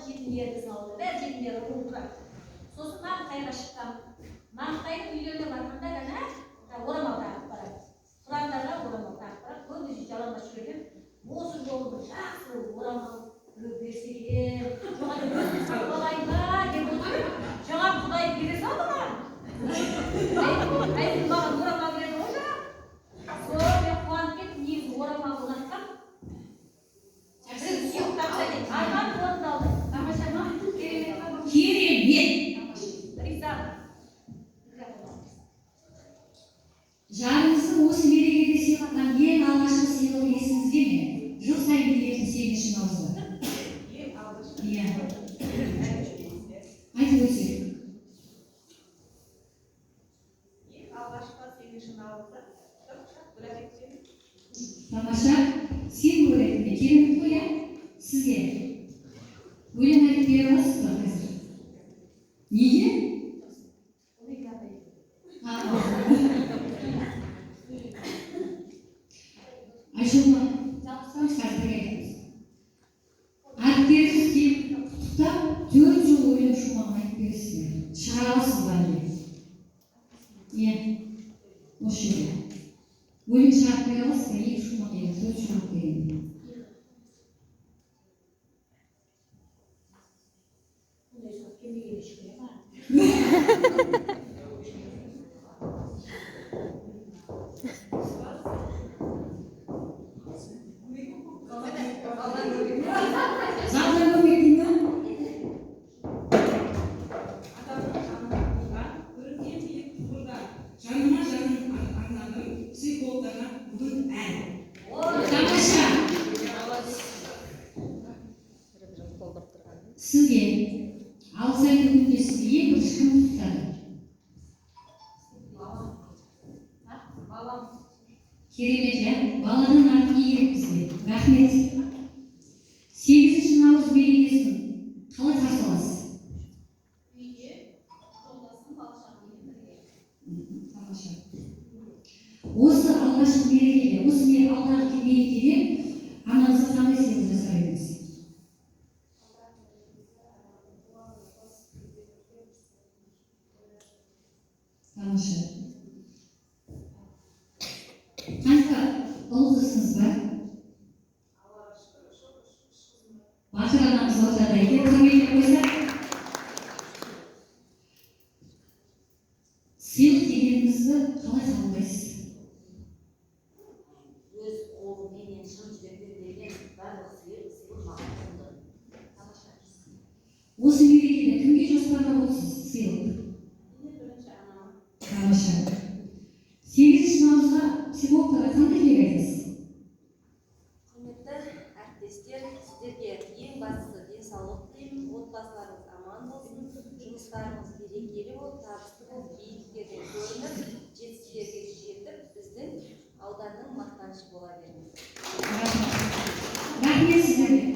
жетімдерді салды, бәрі жетімдер тұрады. Сосын Маңқайға шыққам. Маңқайдың үйлеріне барғанда ғана орамал тағып барады. Құрамдарға орамал тағып барады. Көбісі жалаңбас жүрген. Осы жолы жақсы орамал берсе екен. Жоғары өзім сатып алайын ба деп отырып, жаңа Құдай бере салды маған. Әйтеуір маған орамал берді ғой жаңа. Сол мен қуанып кеттім, негізі орамал ұнатқам. Арман орындалды. Тамаша ма? Керемет ма? Керемет. Ризамын. Жаныңызды осы мерекеде сыйлаған ең алғашқы сыйлық есіңізде ме? Жыл сайын келетін 8 наурызда. Иә. Айтып өтсек. Ең алғашқы 8 наурызда Тамаша, сен ретінде керемет қой, сізге өлең айтып бере аласыз ба қазір? Неге? Айшолма, жалғызсаңыз қазір айтыңыз. Әріптеріңіз келіп құттықтап, 4 жыл өлең шумағын айтып бересіздер. Шығара аласыз ба әлде? Иә, осы жерде. Өлең шығарып бере аласыз ба? 2 шумақ деген, 4 шумақ деген. Zaten көмектейін ба? Жаныма жаным арнадым, психологтарға бүгін ән. Тамаша. Сізге алғыс айту күнінде сізге ең бірінші кім құттықтады? Керемет, иә? Баланың аты не керек бізге? Рахмет. 8 наурыз мерекесін қалай қарсы аласыз? Үйде жолдасым балшағымен бірге. Тамаша. Осы алғашқы мерекеде, осы алдағы мерекеде анаңызға қандай сыйлық жасар едіңіз? Тамаша. Қанша ұл қызыңыз бар? Батыр анамыз ортада екен, құрмет қойса. Сыйлық дегенімізді қалай қабылдайсыз? Өз қолыменен шын жүректен берген барлық сыйлық маған құнды. Осы мерекеде кімге жоспарлап отырсыз сыйлық? Бірінші анама. Тамаша. 8 наурызға психологтарға қандай тілек айтасыз? Құрметті әріптестер, сіздерге ең бастысы денсаулық тілеймін, отбасыларыңыз аман болсын, жұмыстарыңыз берекелі болып, табысты болып, биіктерден көрініп, жетістіктерге жетіп, біздің ауданның мақтанышы бола беріңіз. Рахмет сіздерге.